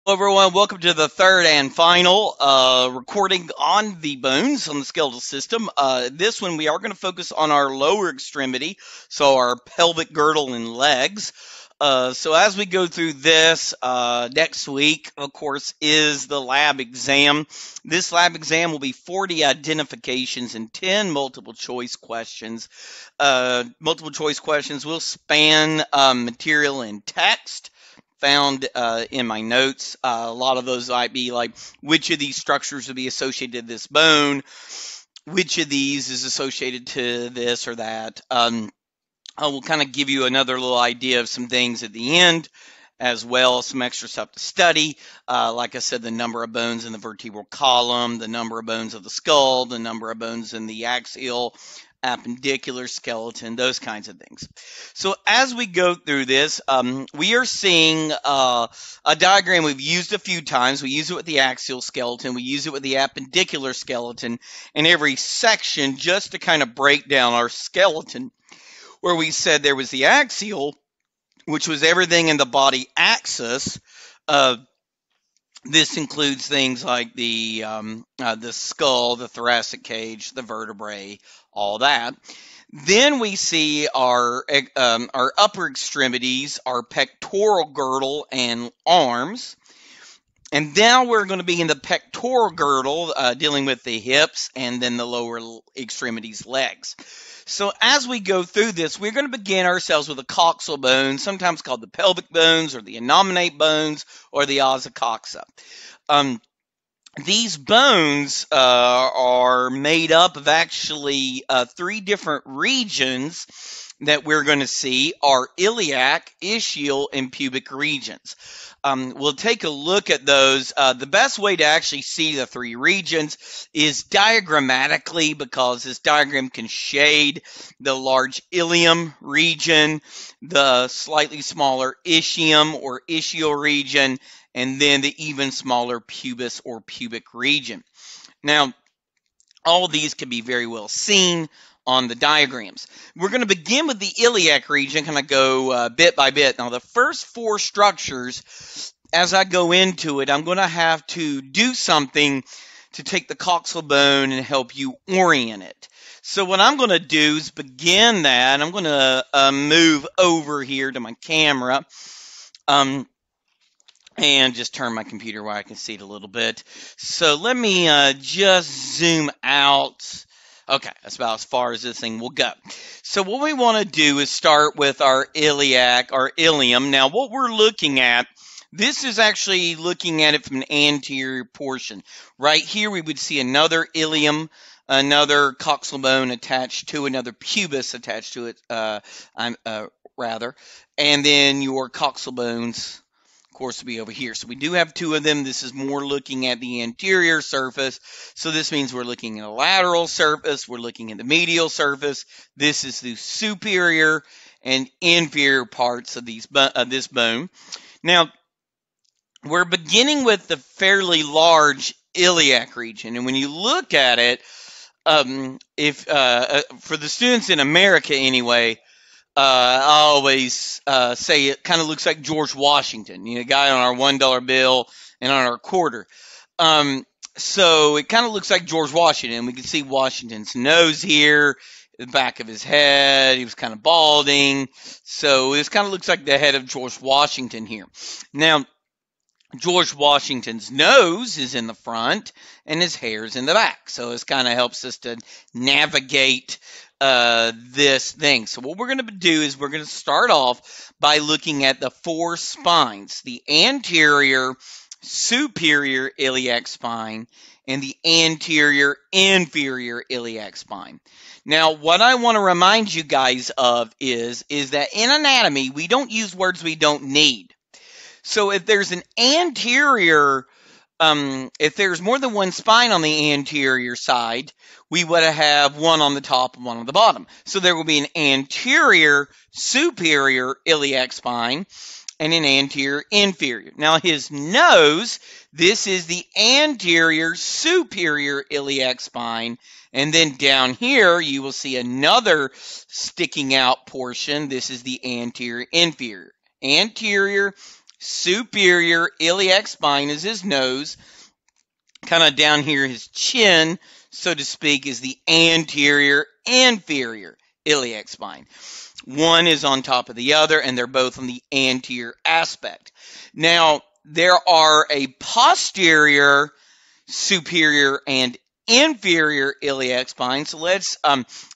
Hello, everyone. Welcome to the third and final recording on the bones on the skeletal system. This one, we are going to focus on our lower extremity, so our pelvic girdle and legs. So as we go through this, next week, of course, is the lab exam. This lab exam will be 40 identifications and 10 multiple choice questions. Multiple choice questions will span material and text found in my notes. A lot of those might be like, which of these structures would be associated to this bone? Which of these is associated to this or that? I will kind of give you another little idea of some things at the end, as well as some extra stuff to study. Like I said, the number of bones in the vertebral column, the number of bones of the skull, the number of bones in the axial, appendicular skeleton, those kinds of things. So as we go through this, we are seeing a diagram we've used a few times. We use it with the axial skeleton. We use it with the appendicular skeleton in every section just to kind of break down our skeleton, where we said there was the axial, which was everything in the body axis. This includes things like the skull, the thoracic cage, the vertebrae, all that. Then we see our upper extremities, our pectoral girdle and arms. And now we're going to be in the pectoral girdle, dealing with the hips and then the lower extremities, legs. So as we go through this, we're going to begin ourselves with the coxal bones, sometimes called the pelvic bones or the innominate bones or the Ossa coxa. These bones are made up of actually three different regions that we're going to see are iliac, ischial, and pubic regions. We'll take a look at those. The best way to actually see the three regions is diagrammatically, because this diagram can shade the large ilium region, the slightly smaller ischium or ischial region, and then the even smaller pubis or pubic region. Now, all of these can be very well seen on the diagrams. We're going to begin with the iliac region, kind of go bit by bit. Now, the first four structures, as I go into it, I'm going to have to do something to take the coxal bone and help you orient it. So what I'm going to do is begin that. I'm going to move over here to my camera and just turn my computer where I can see it a little bit. So let me just zoom out. Okay, that's about as far as this thing will go. So what we want to do is start with our iliac, our ilium. Now what we're looking at, this is actually looking at it from an anterior portion. Right here we would see another ilium, another coxal bone attached to another pubis attached to it, rather. And then your coxal bones, of course, will be over here. So we do have two of them. This is more looking at the anterior surface. So this means we're looking at the lateral surface. We're looking at the medial surface. This is the superior and inferior parts of this bone. Now, we're beginning with the fairly large iliac region. And when you look at it, for the students in America anyway, I always say it kind of looks like George Washington, a guy on our $1 bill and on our quarter. So it kind of looks like George Washington. We can see Washington's nose here, the back of his head. He was kind of balding. So this kind of looks like the head of George Washington here. Now, George Washington's nose is in the front and his hair is in the back. So this kind of helps us to navigate this thing. So what we're going to do is we're going to start off by looking at the four spines, the anterior superior iliac spine and the anterior inferior iliac spine. Now, what I want to remind you guys of is that in anatomy, we don't use words we don't need. So if there's an anterior, if there's more than one spine on the anterior side, we would have one on the top and one on the bottom. So there will be an anterior superior iliac spine and an anterior inferior. Now his nose, this is the anterior superior iliac spine. And then down here, you will see another sticking out portion. This is the anterior inferior. Anterior superior iliac spine is his nose. Kind of down here, his chin, so to speak, is the anterior inferior iliac spine. One is on top of the other, and they're both on the anterior aspect. Now, there are a posterior, superior, and inferior iliac spine. So let's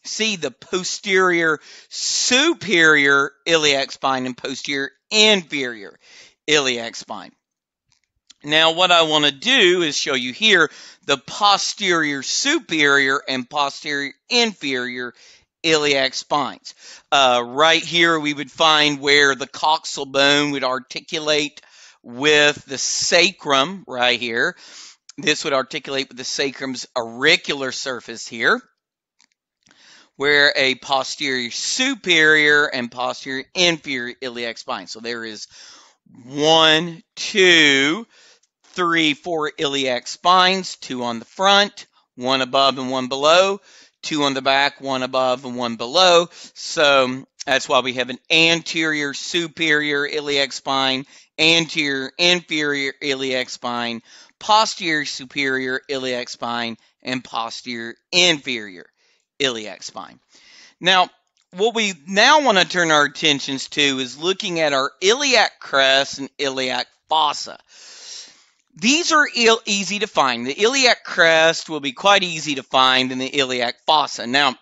see the posterior superior iliac spine and posterior inferior iliac spine. Now, what I want to do is show you here the posterior superior and posterior inferior iliac spines. Right here, we would find where the coxal bone would articulate with the sacrum right here. This would articulate with the sacrum's auricular surface here, where a posterior superior and posterior inferior iliac spine. So there is 1, 2, 3, 4 iliac spines, 2 on the front, 1 above and 1 below, 2 on the back, 1 above and 1 below. So that's why we have an anterior superior iliac spine, anterior inferior iliac spine, posterior superior iliac spine, and posterior inferior iliac spine. Now, what we now want to turn our attentions to is looking at our iliac crest and iliac fossa. These are easy to find. The iliac crest will be quite easy to find in the iliac fossa. Now,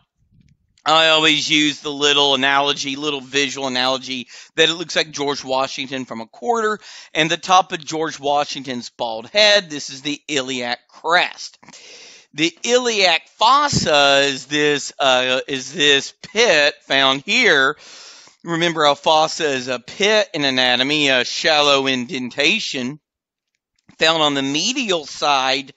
I always use the little visual analogy that it looks like George Washington from a quarter, and the top of George Washington's bald head, this is the iliac crest. The iliac fossa is this pit found here. Remember, a fossa is a pit in anatomy, a shallow indentation found on the medial side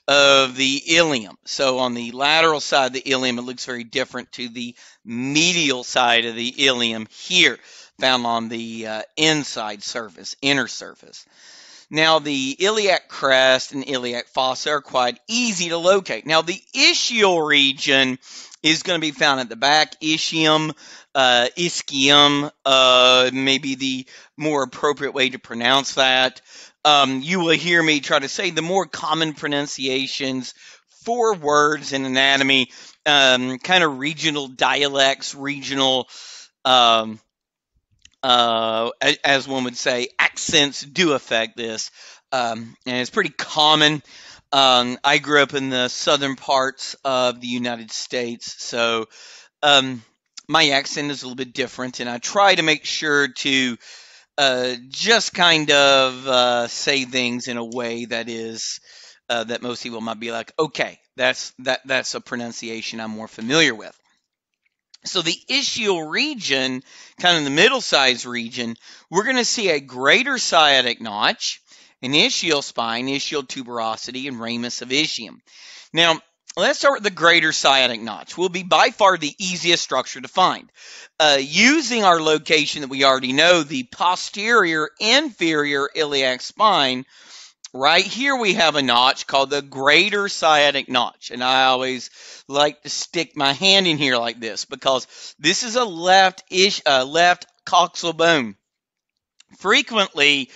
of the ilium. So on the lateral side of the ilium, it looks very different to the medial side of the ilium here, found on the inside surface, inner surface. Now, the iliac crest and iliac fossa are quite easy to locate. Now, the ischial region is going to be found at the back. Ischium, ischium, maybe the more appropriate way to pronounce that. You will hear me try to say the more common pronunciations for words in anatomy, kind of regional dialects, regional, as one would say, accents do affect this. And it's pretty common. I grew up in the southern parts of the United States, so my accent is a little bit different, and I try to make sure to just kind of say things in a way that is that most people might be like, okay, that's a pronunciation I'm more familiar with. So the ischial region, kind of the middle-sized region, we're going to see a greater sciatic notch, an ischial spine, ischial tuberosity, and ramus of ischium. Now, let's start with the greater sciatic notch. Will be by far the easiest structure to find. Using our location that we already know, the posterior inferior iliac spine, right here we have a notch called the greater sciatic notch. And I always like to stick my hand in here like this because this is a left coxal bone. Frequently,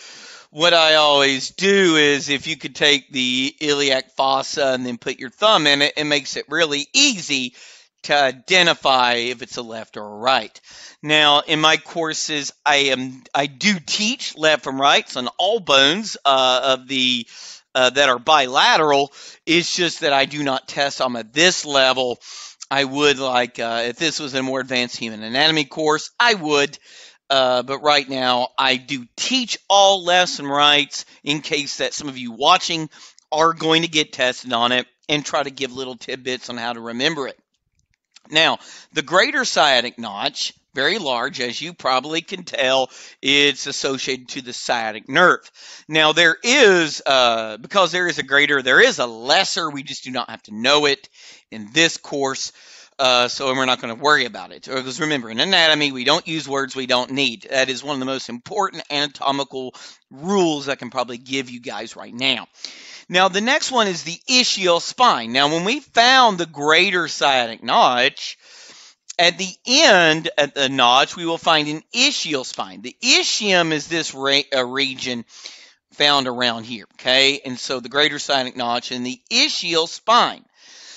what I always do is if you could take the iliac fossa and then put your thumb in it, it makes it really easy to identify if it's a left or a right. Now, in my courses, I do teach left from right on all bones of the that are bilateral. It's just that I do not test them at this level. I would like if this was a more advanced human anatomy course, I would. But right now, I do teach all lefts and rights in case that some of you watching are going to get tested on it and try to give little tidbits on how to remember it. Now, the greater sciatic notch, very large, as you probably can tell, it's associated to the sciatic nerve. Now, there is, because there is a greater, there is a lesser, we just do not have to know it in this course. So we're not going to worry about it. Because remember, in anatomy, we don't use words we don't need. That is one of the most important anatomical rules I can probably give you guys right now. Now, the next one is the ischial spine. Now, when we found the greater sciatic notch, At the end, at the notch, we will find an ischial spine. The ischium is this region found around here, okay? And so the greater sciatic notch and the ischial spine.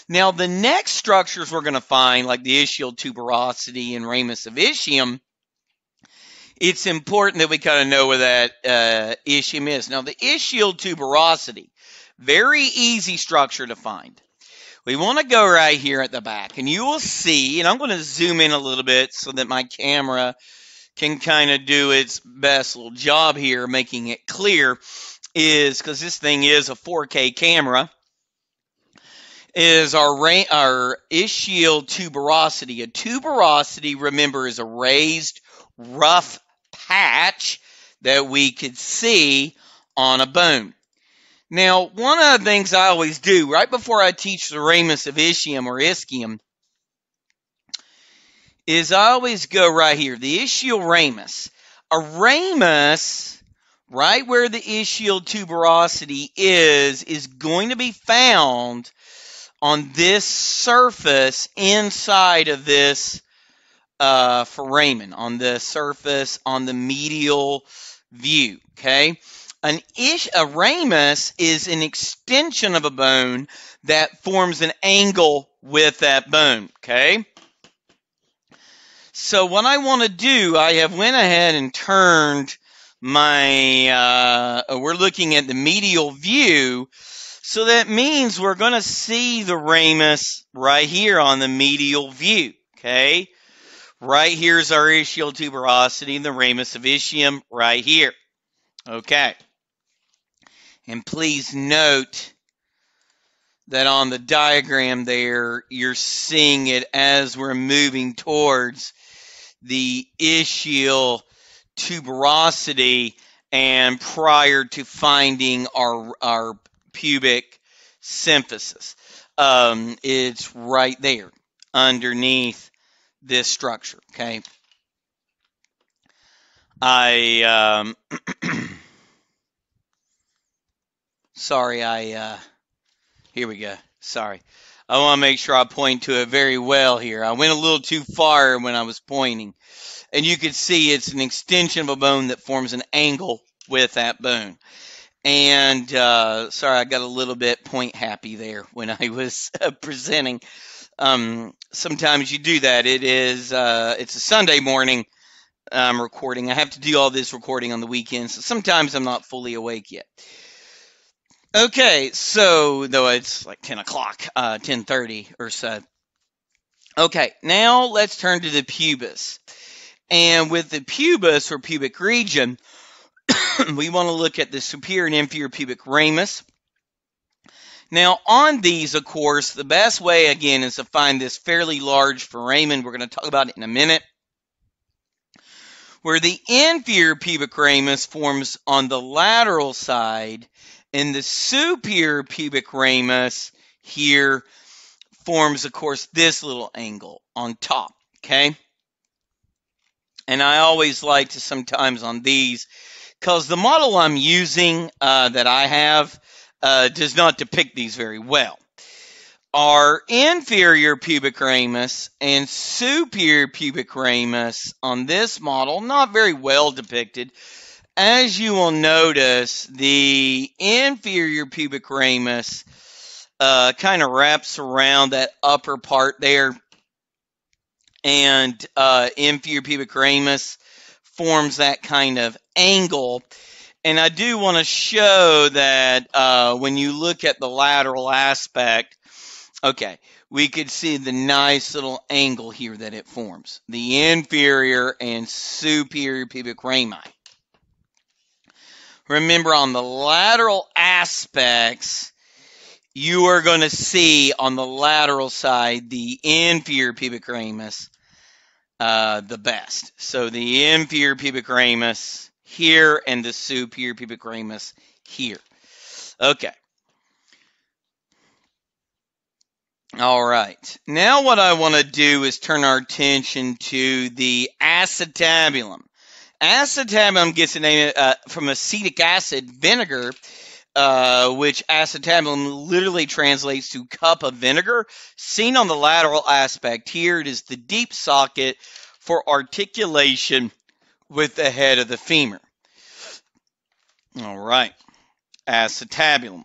Now, the next structures we're going to find, like the ischial tuberosity and ramus of ischium, it's important that we kind of know where that ischium is. Now, the ischial tuberosity, very easy structure to find. We want to go right here at the back, and you will see, and I'm going to zoom in a little bit so that my camera can kind of do its best little job here, making it clear, is because this thing is a 4K camera, is our ischial tuberosity. A tuberosity, remember, is a raised, rough patch that we could see on a bone. Now, one of the things I always do right before I teach the ramus of ischium or ischium is I always go right here, the ischial ramus. A ramus, right where the ischial tuberosity is going to be found on this surface inside of this foramen, on the surface, on the medial view, okay? A ramus is an extension of a bone that forms an angle with that bone, okay? So what I want to do, I have went ahead and turned my, we're looking at the medial view, so that means we're going to see the ramus right here on the medial view, okay? Right here's our ischial tuberosity, the ramus of ischium right here, okay? And please note that on the diagram there, you're seeing it as we're moving towards the ischial tuberosity and prior to finding our pubic symphysis. It's right there underneath this structure, okay? Sorry, here we go. Sorry. I want to make sure I point to it very well here. I went a little too far when I was pointing. And you can see it's an extension of a bone that forms an angle with that bone. And, sorry, I got a little bit point happy there when I was presenting. Sometimes you do that. It's a Sunday morning I'm recording. I have to do all this recording on the weekends, so sometimes I'm not fully awake yet. Okay, so, though it's like 10 o'clock, 10:30 or so. Okay, now let's turn to the pubis. And with the pubis, or pubic region, we want to look at the superior and inferior pubic ramus. Now, on these, of course, the best way, again, is to find this fairly large foramen. We're going to talk about it in a minute. Where the inferior pubic ramus forms on the lateral side, and the superior pubic ramus here forms, of course, this little angle on top, okay? And I always like to sometimes on these, because the model I'm using that I have does not depict these very well. Our inferior pubic ramus and superior pubic ramus on this model, not very well depicted. As you will notice, the inferior pubic ramus kind of wraps around that upper part there, and inferior pubic ramus forms that kind of angle. And I do want to show that when you look at the lateral aspect, okay, we could see the nice little angle here that it forms, the inferior and superior pubic rami. Remember, on the lateral aspects, you are going to see on the lateral side the inferior pubic ramus the best. So the inferior pubic ramus here and the superior pubic ramus here. Okay. All right. Now what I want to do is turn our attention to the acetabulum. Acetabulum gets a name from acetic acid, vinegar. which acetabulum literally translates to cup of vinegar. Seen on the lateral aspect here, it is the deep socket for articulation with the head of the femur. All right, acetabulum.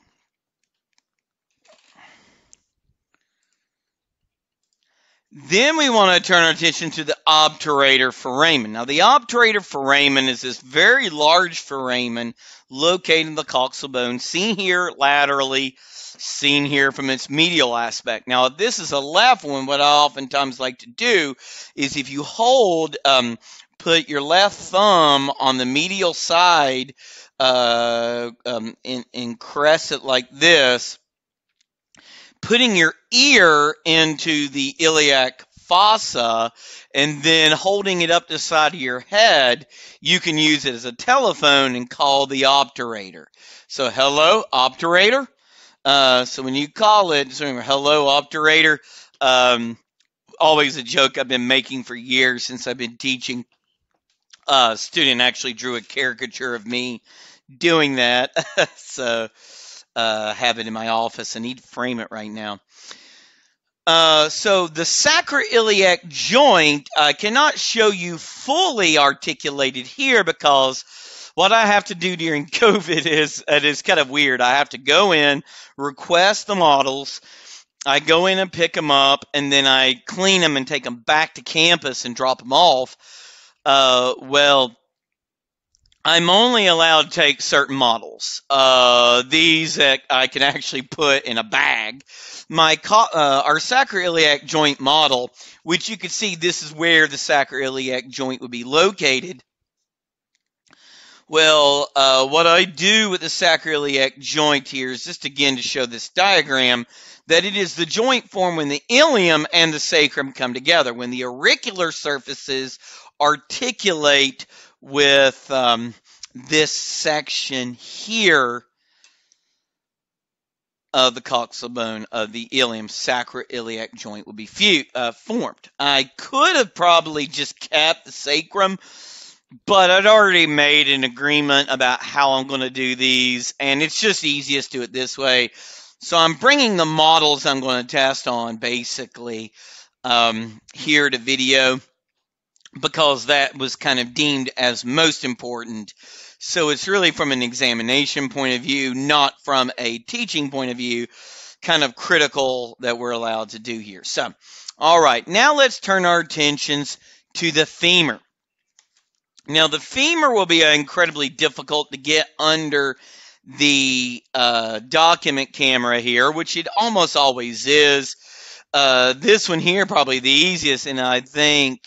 Then we want to turn our attention to the obturator foramen. Now, the obturator foramen is this very large foramen located in the coxal bone, seen here laterally, seen here from its medial aspect. Now, if this is a left one, what I oftentimes like to do is if you hold, put your left thumb on the medial side and caress it like this, putting your ear into the iliac fossa and then holding it up the side of your head, you can use it as a telephone and call the obturator. So, hello, obturator. So when you call it, just remember, hello, obturator. Always a joke I've been making for years since I've been teaching. A student actually drew a caricature of me doing that. So have it in my office. I need to frame it right now. So the sacroiliac joint, I cannot show you fully articulated here because what I have to do during COVID is, it is kind of weird. I have to go in, request the models. I go in and pick them up, and then I clean them and take them back to campus and drop them off. Well, I'm only allowed to take certain models. These that I can actually put in a bag. Our sacroiliac joint model, which you can see this is where the sacroiliac joint would be located. Well, what I do with the sacroiliac joint here is just again to show this diagram that it is the joint formed when the ilium and the sacrum come together. When the auricular surfaces articulate with this section here of the coxal bone of the ilium, sacroiliac joint will be formed. I could have probably just kept the sacrum, but I'd already made an agreement about how I'm going to do these, and it's just easiest to do it this way. So I'm bringing the models I'm going to test on basically here to video, because that was kind of deemed as most important. So it's really from an examination point of view, not from a teaching point of view, kind of critical that we're allowed to do here. So, all right, now let's turn our attentions to the femur. Now, the femur will be incredibly difficult to get under the document camera here, which it almost always is. This one here, probably the easiest, and I think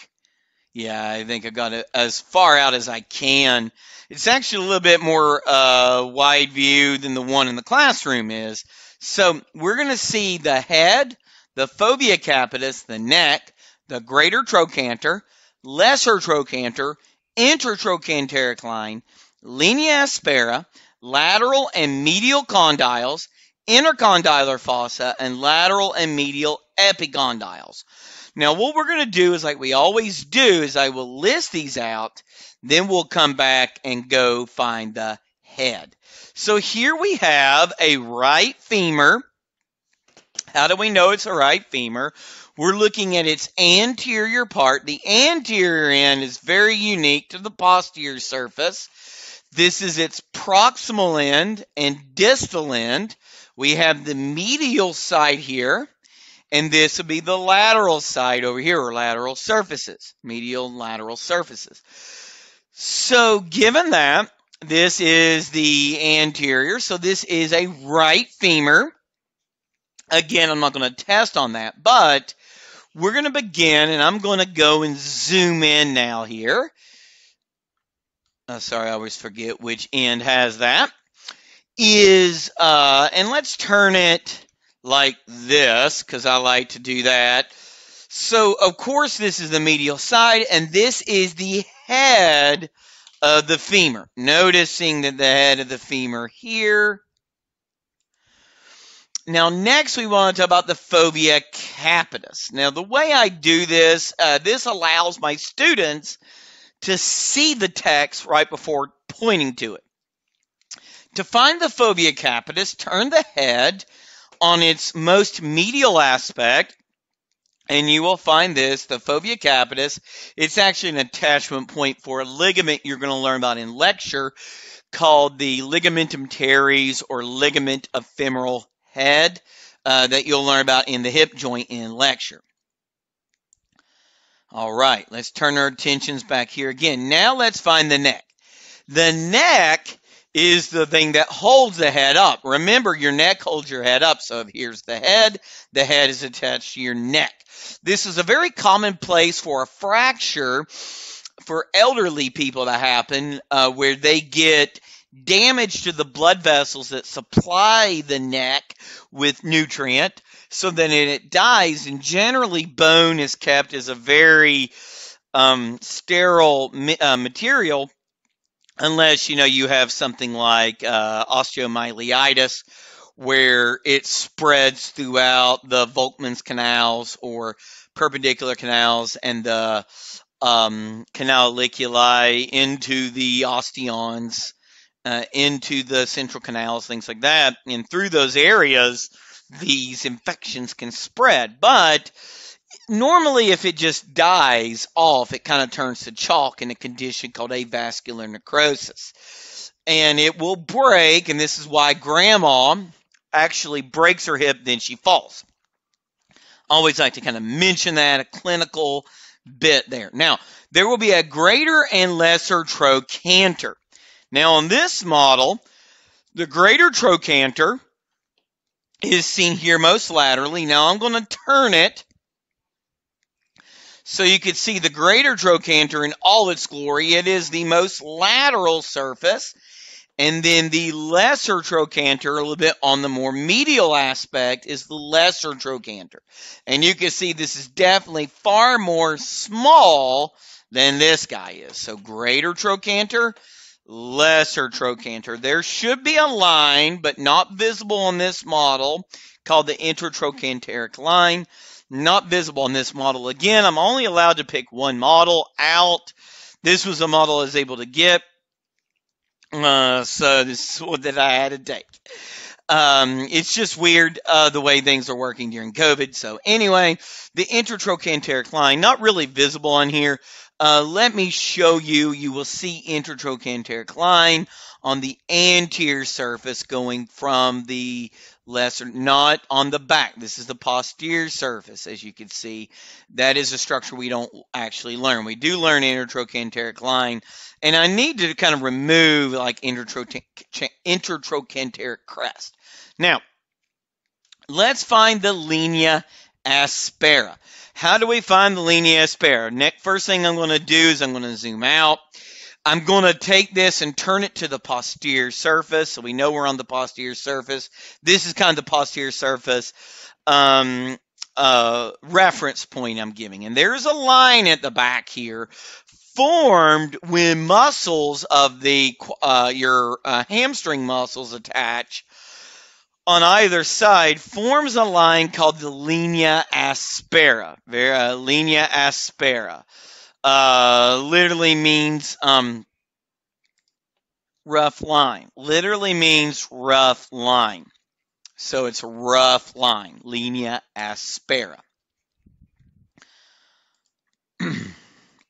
I got it as far out as I can. It's actually a little bit more wide view than the one in the classroom is. So we're going to see the head, the fovea capitis, the neck, the greater trochanter, lesser trochanter, intertrochanteric line, linea aspera, lateral and medial condyles, intercondylar fossa, and lateral and medial epicondyles. Now, what we're going to do is, like we always do, is I will list these out, then we'll come back and go find the head. So here we have a right femur. How do we know it's a right femur? We're looking at its anterior part. The anterior end is very unique to the posterior surface. This is its proximal end and distal end. We have the medial side here, and this would be the lateral side over here, or lateral surfaces, medial and lateral surfaces. So given that, this is the anterior, so this is a right femur. Again, I'm not going to test on that, but we're going to begin, and I'm going to go and zoom in now here. Sorry, I always forget which end has that. And let's turn it like this, because I like to do that. So, of course, this is the medial side, and this is the head of the femur. Noticing that the head of the femur here. Now, next we want to talk about the fovea capitis. Now, the way I do this, this allows my students to see the text right before pointing to it. To find the fovea capitis, turn the head on its most medial aspect, and you will find this, the fovea capitis. It's actually an attachment point for a ligament you're going to learn about in lecture called the ligamentum teres or ligament of femoral head that you'll learn about in the hip joint in lecture. All right, let's turn our attentions back here again. Now let's find the neck. The neck is the thing that holds the head up. Remember, your neck holds your head up. So if here's the head is attached to your neck. This is a very common place for a fracture for elderly people to happen, where they get damage to the blood vessels that supply the neck with nutrient, so then it dies. And generally, bone is kept as a very sterile material, unless you have something like osteomyelitis, where it spreads throughout the Volkmann's canals or perpendicular canals and the canaliculi into the osteons, into the central canals, things like that. And through those areas, these infections can spread. But normally, if it just dies off, it kind of turns to chalk in a condition called avascular necrosis. And it will break, and this is why grandma actually breaks her hip, then she falls. Always like to kind of mention that, a clinical bit there. Now, there will be a greater and lesser trochanter. Now, on this model, the greater trochanter is seen here most laterally. Now, I'm going to turn it so you can see the greater trochanter in all its glory. It is the most lateral surface. And then the lesser trochanter, a little bit on the more medial aspect, is the lesser trochanter. And you can see this is definitely far more small than this guy is. So greater trochanter, lesser trochanter. There should be a line, but not visible on this model, called the intertrochanteric line. Not visible on this model. Again, I'm only allowed to pick one model out. This was a model I was able to get. So this is what that I had to take. It's just weird the way things are working during COVID. So anyway, the intertrochanteric line, not really visible on here. Let me show you. You will see intertrochanteric line on the anterior surface going from the lesser, not on the back. This is the posterior surface, as you can see. That is a structure we don't actually learn. We do learn intertrochanteric line, and I need to kind of remove like intertrochanteric crest. Now, let's find the linea aspera. How do we find the linea aspera? First thing I'm going to do is I'm going to zoom out. I'm going to take this and turn it to the posterior surface, so we know we're on the posterior surface. This is kind of the posterior surface reference point I'm giving. And there's a line at the back here formed when muscles of your hamstring muscles attach on either side, forms a line called the linea aspera. Linea aspera. Literally means rough line. Literally means rough line. So it's a rough line. Linea aspera.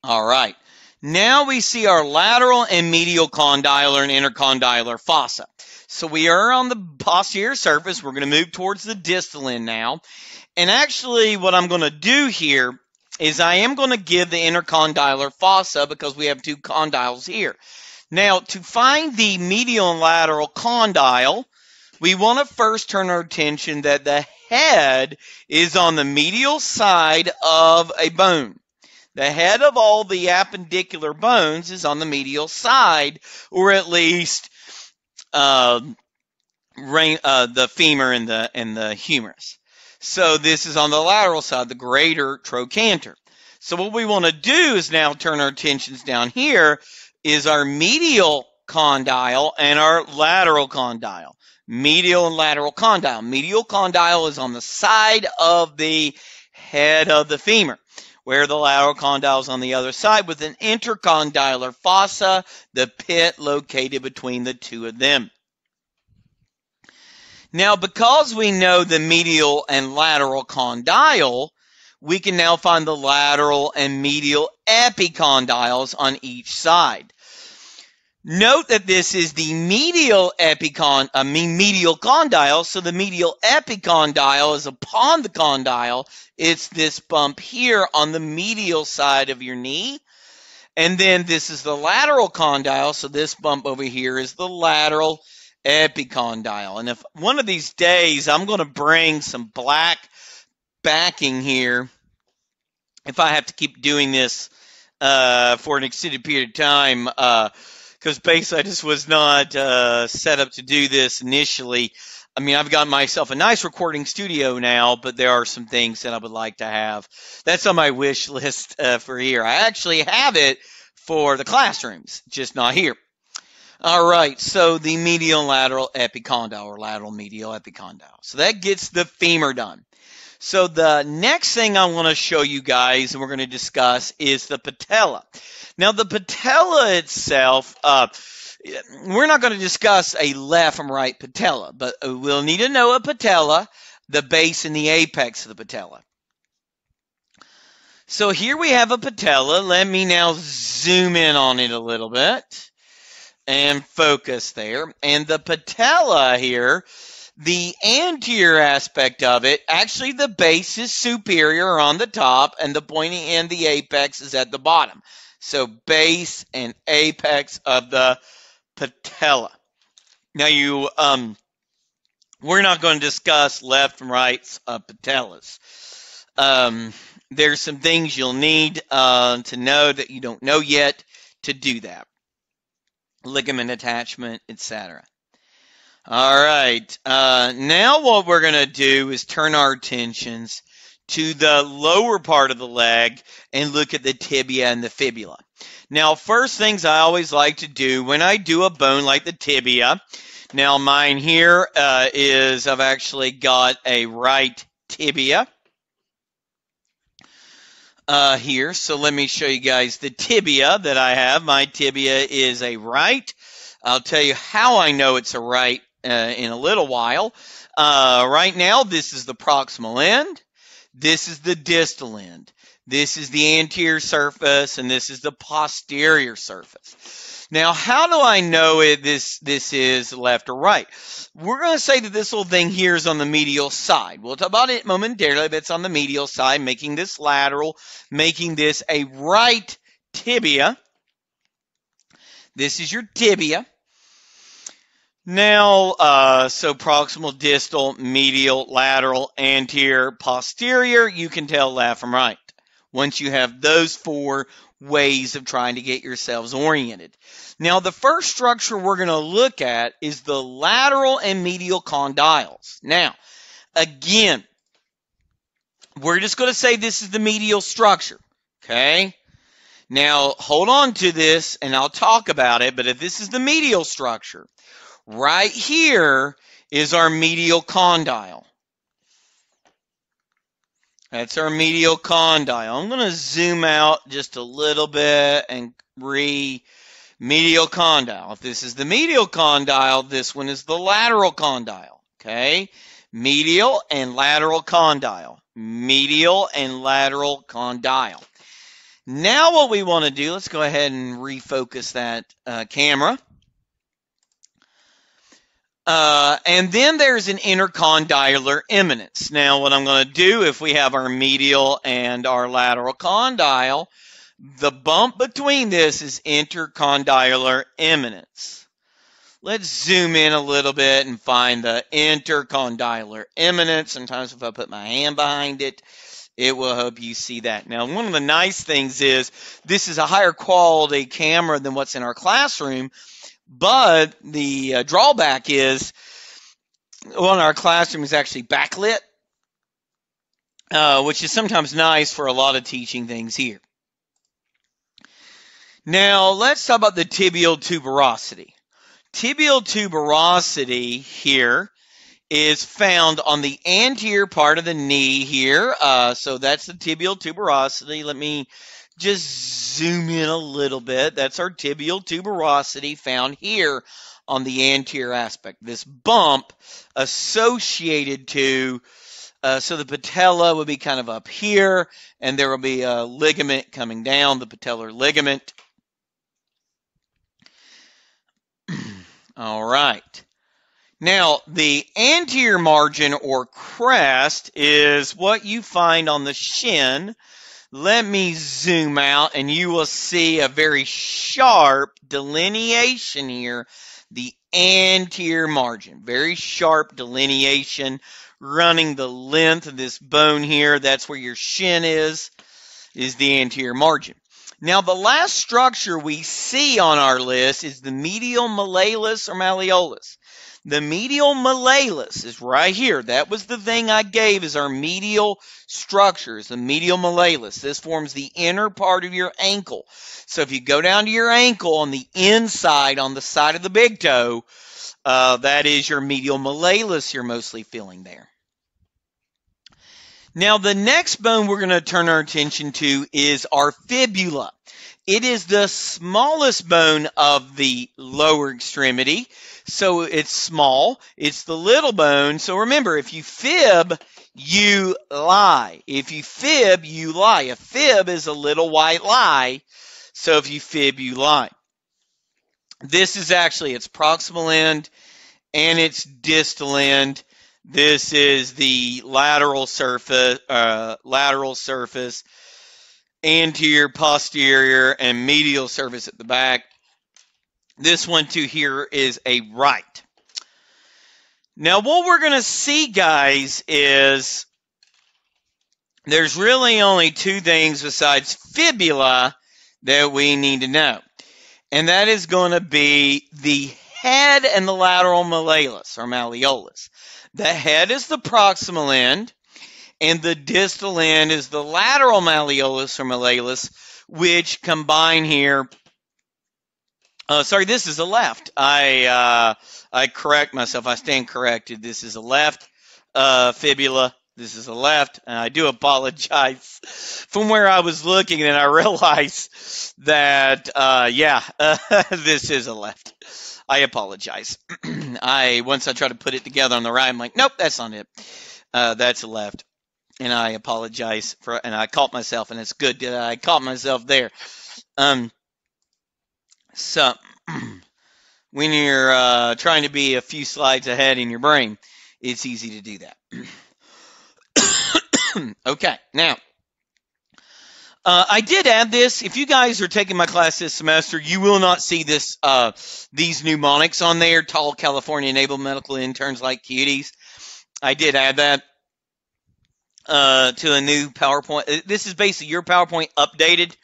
All right. Now we see our lateral and medial condylar and intercondylar fossa. So we are on the posterior surface. We're going to move towards the distal end now. And actually what I'm going to do here is I am going to give the intercondylar fossa because we have two condyles here. Now, to find the medial and lateral condyle, we want to first turn our attention that the head is on the medial side of a bone. The head of all the appendicular bones is on the medial side, or at least the femur and the humerus. So this is on the lateral side, the greater trochanter. So what we want to do is now turn our attentions down here is our medial condyle and our lateral condyle. Medial and lateral condyle. Medial condyle is on the side of the head of the femur, where the lateral condyle is on the other side with an intercondylar fossa, the pit located between the two of them. Now, because we know the medial and lateral condyle, we can now find the lateral and medial epicondyles on each side. Note that this is the medial medial condyle, so the medial epicondyle is upon the condyle. It's this bump here on the medial side of your knee. And then this is the lateral condyle, so this bump over here is the lateral epicondyle. And if one of these days I'm going to bring some black backing here, if I have to keep doing this for an extended period of time, because basically I just was not set up to do this initially. I mean, I've got myself a nice recording studio now, but there are some things that I would like to have. That's on my wish list for here. I actually have it for the classrooms, just not here. All right, so the medial and lateral epicondyle, or lateral medial epicondyle. So that gets the femur done. So the next thing I want to show you guys, and we're going to discuss, is the patella. Now, the patella itself, we're not going to discuss a left and right patella, but we'll need to know a patella, the base and the apex of the patella. So here we have a patella. Let me now zoom in on it a little bit and focus there. And the patella here, the anterior aspect of it, actually the base is superior on the top and the pointy end, the apex, is at the bottom. So base and apex of the patella. Now we're not going to discuss left and right patellas. There's some things you'll need to know that you don't know yet to do that. Ligament attachment, etc. All right. Now what we're going to do is turn our attentions to the lower part of the leg and look at the tibia and the fibula. Now, first things I always like to do when I do a bone like the tibia, now mine here is I've actually got a right tibia here. So let me show you guys the tibia that I have. My tibia is a right. I'll tell you how I know it's a right in a little while. Right now, this is the proximal end. This is the distal end. This is the anterior surface, and this is the posterior surface. Now, how do I know this is left or right? We're going to say that this little thing here is on the medial side. We'll talk about it momentarily, but it's on the medial side, making this lateral, making this a right tibia. This is your tibia. Now, so proximal, distal, medial, lateral, anterior, posterior, you can tell left from right once you have those four ways of trying to get yourselves oriented. Now, the first structure we're going to look at is the lateral and medial condyles. Now, again, we're just going to say this is the medial structure, okay? Now, hold on to this, and I'll talk about it, but if this is the medial structure, right here is our medial condyle. That's our medial condyle. I'm going to zoom out just a little bit and medial condyle. If this is the medial condyle, this one is the lateral condyle. Okay? Medial and lateral condyle. Medial and lateral condyle. Now what we want to do, let's go ahead and refocus that camera. And then there's an intercondylar eminence. Now, what I'm going to do, if we have our medial and our lateral condyle, the bump between this is intercondylar eminence. Let's zoom in a little bit and find the intercondylar eminence. Sometimes if I put my hand behind it, it will help you see that. Now, one of the nice things is this is a higher quality camera than what's in our classroom. But the drawback is, well, our classroom is actually backlit, which is sometimes nice for a lot of teaching things here. Now, let's talk about the tibial tuberosity. Tibial tuberosity here is found on the anterior part of the knee here. So that's the tibial tuberosity. Let me just zoom in a little bit. That's our tibial tuberosity found here on the anterior aspect. This bump associated to, so the patella would be kind of up here, and there will be a ligament coming down, the patellar ligament. All right. Now, the anterior margin or crest is what you find on the shin. Let me zoom out and you will see a very sharp delineation here. The anterior margin, very sharp delineation running the length of this bone here. That's where your shin is the anterior margin. Now, the last structure we see on our list is the medial malleolus or malleolus. The medial malleolus is right here. That was the thing I gave as our medial structures, the medial malleolus. This forms the inner part of your ankle. So if you go down to your ankle on the inside, on the side of the big toe, that is your medial malleolus you're mostly feeling there. Now, the next bone we're going to turn our attention to is our fibula. It is the smallest bone of the lower extremity, so it's small. It's the little bone. So remember, if you fib, you lie. If you fib, you lie. A fib is a little white lie, so if you fib, you lie. This is actually its proximal end and its distal end. This is the lateral surface, anterior, posterior, and medial surface at the back. This one too here is a right. Now what we're going to see, guys, is there's really only two things besides fibula that we need to know. And that is going to be the head and the lateral malleolus or malleolus. The head is the proximal end, and the distal end is the lateral malleolus or malleolus, which combine here. Sorry, this is a left. I correct myself. I stand corrected. This is a left fibula. This is a left. And I do apologize from where I was looking, and I realized that, this is a left. I apologize. Once I try to put it together on the right, I'm like, nope, that's not it. That's a left. And I apologize and I caught myself, and it's good that I caught myself there. So when you're trying to be a few slides ahead in your brain, it's easy to do that. Okay, now, I did add this. If you guys are taking my class this semester, you will not see this these mnemonics on there, tall California enabled medical interns like cuties. I did add that to a new PowerPoint. This is basically your PowerPoint updated.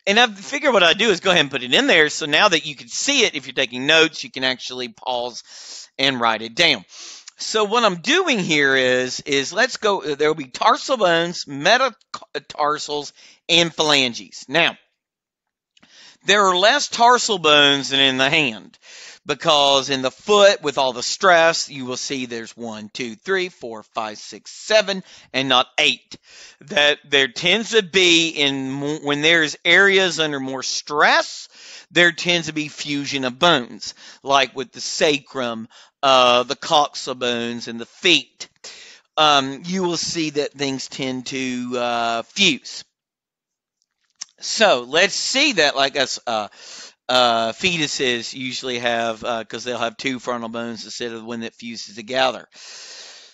And I figured what I'd do is go ahead and put it in there, so now that you can see it, if you're taking notes, you can actually pause and write it down. So what I'm doing here is let's go, there will be tarsal bones, metatarsals, and phalanges. Now, there are less tarsal bones than in the hand, because in the foot, with all the stress, you will see there's 1, 2, 3, 4, 5, 6, 7, and not 8. That there tends to be, when there's areas under more stress, there tends to be fusion of bones, like with the sacrum, the coxal bones, and the feet. You will see that things tend to fuse. So let's see that, like us fetuses usually have, because they'll have 2 frontal bones instead of the one that fuses together.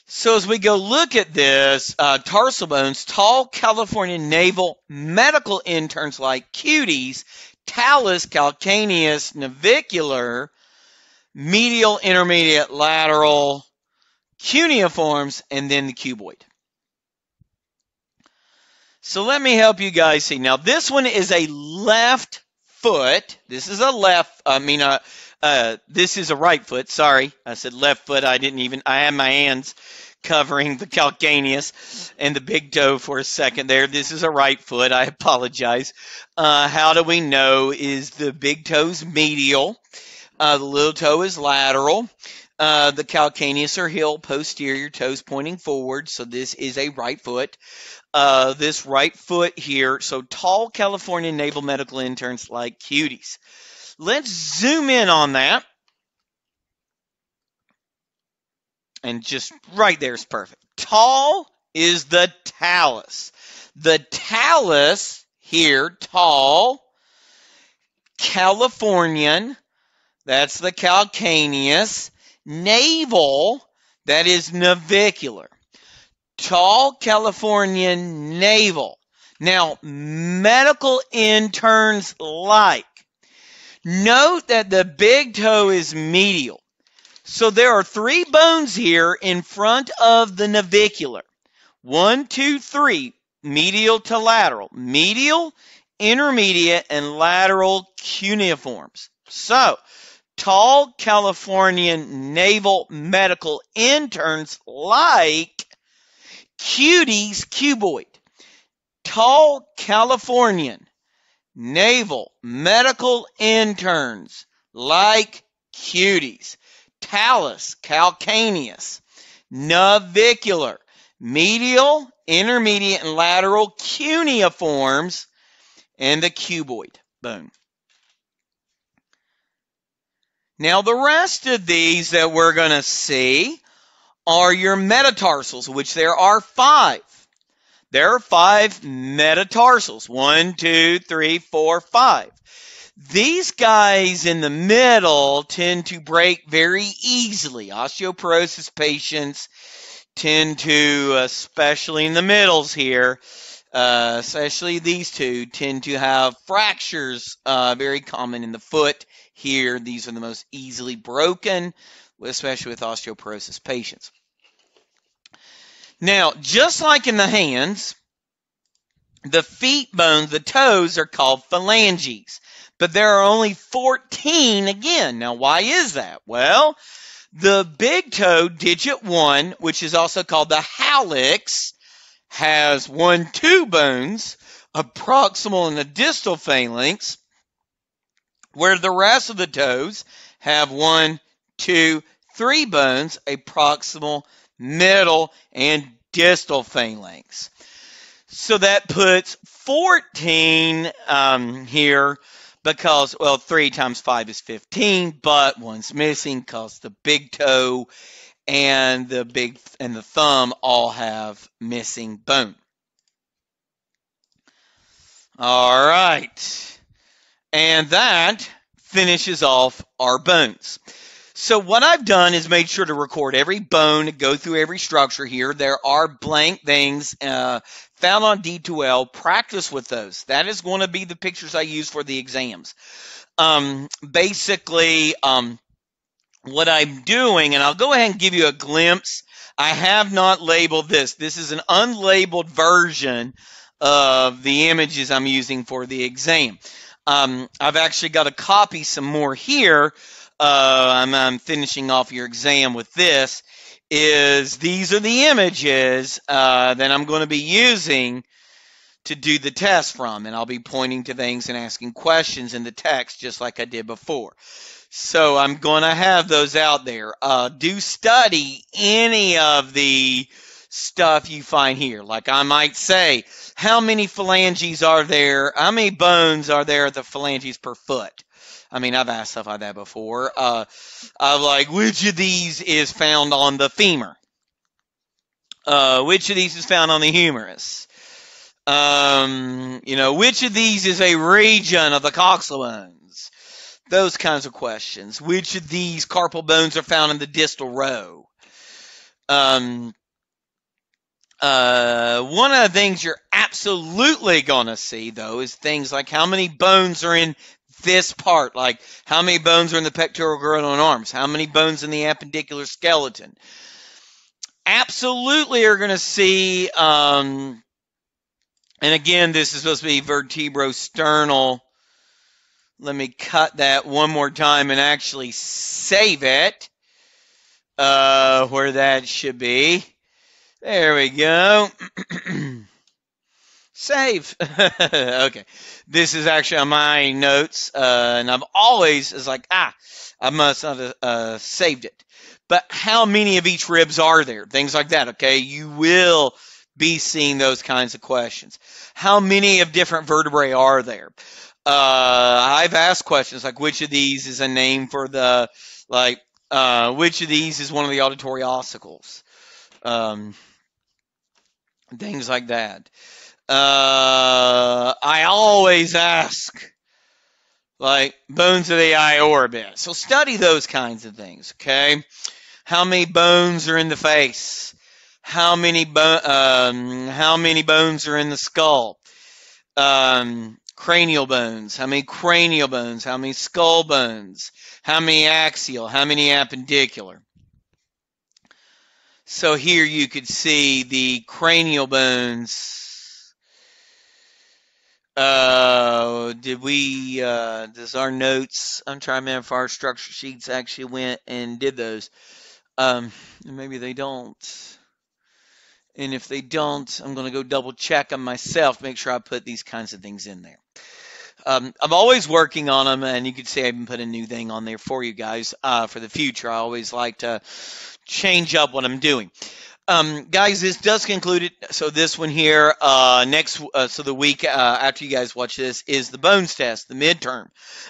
So as we go look at this, tarsal bones, tall California naval medical interns like cuties, talus, calcaneus, navicular, medial, intermediate, lateral, cuneiforms, and then the cuboid. So let me help you guys see. Now this one is a left foot. This is a this is a right foot. Sorry, I said left foot. I had my hands covering the calcaneus and the big toe for a second there. This is a right foot. I apologize. How do we know? Is the big toe's medial? The little toe is lateral. The calcaneus or heel, posterior, toes pointing forward. So this is a right foot. This right foot here. So tall California naval medical interns like cuties. Let's zoom in on that. And just right there is perfect. Tall is the talus. The talus here, tall, Californian, that's the calcaneus. Naval, that is navicular. Tall Californian navel. Now, medical interns like. Note that the big toe is medial. So there are 3 bones here in front of the navicular. 1, 2, 3, medial to lateral. Medial, intermediate, and lateral cuneiforms. So, tall Californian naval medical interns like cuties cuboid. Tall Californian naval medical interns like cuties. Talus, calcaneus. Navicular, medial, intermediate, and lateral cuneiforms, and the cuboid bone. Now, the rest of these that we're going to see are your metatarsals, which there are 5. There are 5 metatarsals. 1, 2, 3, 4, 5. These guys in the middle tend to break very easily. Osteoporosis patients tend to, especially in the middles here, especially these two, tend to have fractures, very common in the foot here. These are the most easily broken, especially with osteoporosis patients. Now, just like in the hands, the feet bones, the toes, are called phalanges. But there are only 14 again. Now, why is that? Well, the big toe, digit 1, which is also called the hallux, has 1, 2 bones, a proximal and a distal phalanx, where the rest of the toes have 1, 2, 3 bones, a proximal, middle, and distal phalanx. So that puts 14 here because, well, 3 times 5 is 15, but one's missing because the big toe and the thumb all have missing bone. All right. And that finishes off our bones. So what I've done is made sure to record every bone, go through every structure here. There are blank things found on D2L. Practice with those. That is going to be the pictures I use for the exams. Basically, what I'm doing, and I'll go ahead and give you a glimpse. I have not labeled this. This is an unlabeled version of the images I'm using for the exam. I've actually got to copy some more here. I'm finishing off your exam with this. These are the images that I'm going to be using to do the test from, and I'll be pointing to things and asking questions in the text just like I did before. So I'm going to have those out there. Do study any of the stuff you find here. Like I might say, how many phalanges are there? How many bones are there at the phalanges per foot? I mean, I've asked stuff like that before. I'm like, which of these is found on the femur? Which of these is found on the humerus? Which of these is a region of the coxal bones? Those kinds of questions. Which of these carpal bones are found in the distal row? One of the things you're absolutely going to see, though, is things like how many bones are in this part, like how many bones are in the pectoral girdle and arms, how many bones in the appendicular skeleton. Absolutely are going to see, and again, this is supposed to be vertebrosternal. Let me cut that one more time and actually save it where that should be. There we go. Save. Okay. This is actually on my notes, and I've always, it's like, I must have saved it. But how many of each ribs are there? Things like that, okay? You will be seeing those kinds of questions. How many of different vertebrae are there? I've asked questions like, which of these is a name for the, like, Which of these is one of the auditory ossicles? Things like that. I always ask, like, bones of the eye orbit. So study those kinds of things, okay? How many bones are in the face? How many bones are in the skull? Cranial bones. How many cranial bones? How many skull bones? How many axial? How many appendicular? So here you could see the cranial bones. Does our notes, I'm trying to remember if our structure sheets actually went and did those. Maybe they don't. And if they don't, I'm going to go double check them myself, make sure I put these kinds of things in there. I'm always working on them, and you could say I even put a new thing on there for you guys for the future. I always like to change up what I'm doing. Guys, this does conclude it. So this one here, so the week after you guys watch this is the bones test, the midterm.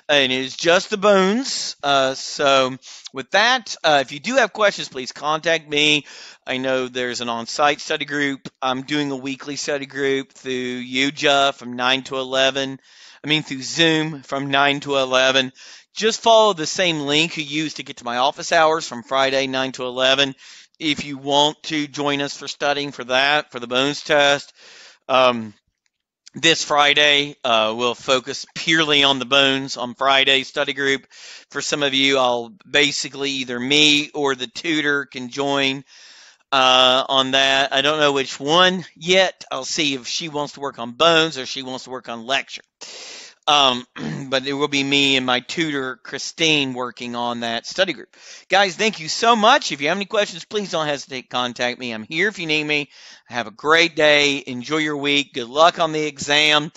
And it is just the bones. So with that, if you do have questions, please contact me. I know there's an on-site study group. I'm doing a weekly study group through UJA from 9 to 11. Through Zoom from 9 to 11. Just follow the same link you used to get to my office hours from Friday, 9 to 11. If you want to join us for studying for that, for the bones test, this Friday, we'll focus purely on the bones on Friday study group. For some of you, I'll basically either me or the tutor can join on that. I don't know which one yet. I'll see if she wants to work on bones or she wants to work on lecture. But it will be me and my tutor, Christine, working on that study group. Guys, thank you so much. If you have any questions, please don't hesitate to contact me. I'm here if you need me. Have a great day. Enjoy your week. Good luck on the exam.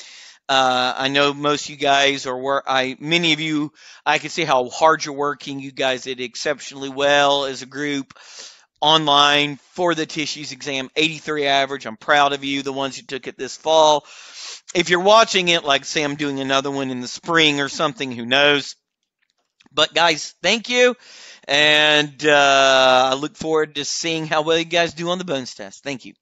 I know most of you guys many of you, I can see how hard you're working. You guys did exceptionally well as a group online for the tissues exam, 83 average. I'm proud of you, the ones who took it this fall. If you're watching it, like say I'm doing another one in the spring or something, who knows? But guys, thank you. And I look forward to seeing how well you guys do on the bones test. Thank you.